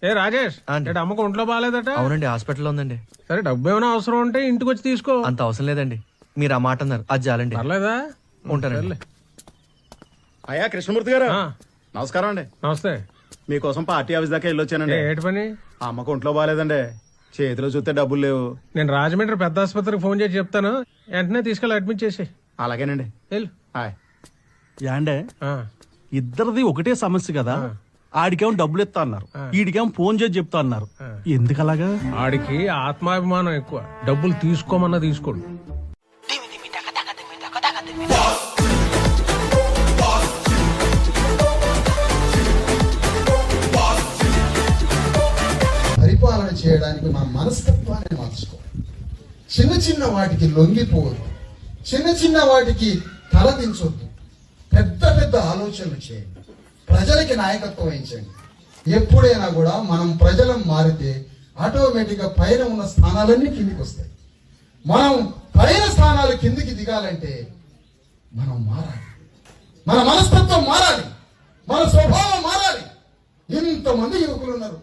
ఏ రాజేష్ అమ్మకు ఒంట్లో బాగాలేదట. అవునండి, హాస్పిటల్లో ఉందండి. సరే డబ్బు ఏమైనా అవసరం ఉంటే ఇంటికి వచ్చి తీసుకో. అంత అవసరం లేదండి, మీరు ఆ మాట అన్నారు, అది చాలండి. పర్లేదా? ఉంటానండి. అయ్యా కృష్ణమూర్తి గారు, నమస్కారం అండి. నమస్తే. మీకోసం పార్టీ ఆఫీస్ దాకా వెళ్ళొచ్చానండి. ఏంటి పని? ఆ అమ్మకు ఒంట్లో బాగాలేదండి, చేతిలో చూస్తే డబ్బులు లేవు. నేను రాజమండ్రి పెద్ద ఆసుపత్రికి ఫోన్ చేసి చెప్తాను, వెంటనే తీసుకెళ్ళి అడ్మిట్ చేసి. అలాగేనండి. వెళ్ళు. హాయ్. యాండే ఇద్దరిది ఒకటే సమస్య కదా, ఆడికేమో డబ్బులు ఇస్తా అన్నారు, ఈడికేమో ఫోన్ చేసి చెప్తా అన్నారు. ఎందుకు అలాగా? ఆడికి ఆత్మాభిమానం ఎక్కువ, డబ్బులు తీసుకోమన్నా తీసుకోడు. పరిపాలన చేయడానికి మన మనస్తత్వాన్ని మార్చుకోవాలి. చిన్న చిన్న వాటికి లొంగిపోవద్దు, చిన్న చిన్న వాటికి తలదించొద్దు, పెద్ద పెద్ద ఆలోచనలు చేయండి, ప్రజలకి నాయకత్వం వహించండి. ఎప్పుడైనా కూడా మనం ప్రజలం మారితే ఆటోమేటిక్ గా పైన ఉన్న స్థానాలన్నీ కిందికి వస్తాయి. మనం పైన స్థానాలు కిందికి దిగాలంటే మనం మారాలి, మన మనస్తత్వం మారాలి, మన స్వభావం మారాలి. ఇంతమంది యువకులు ఉన్నారు.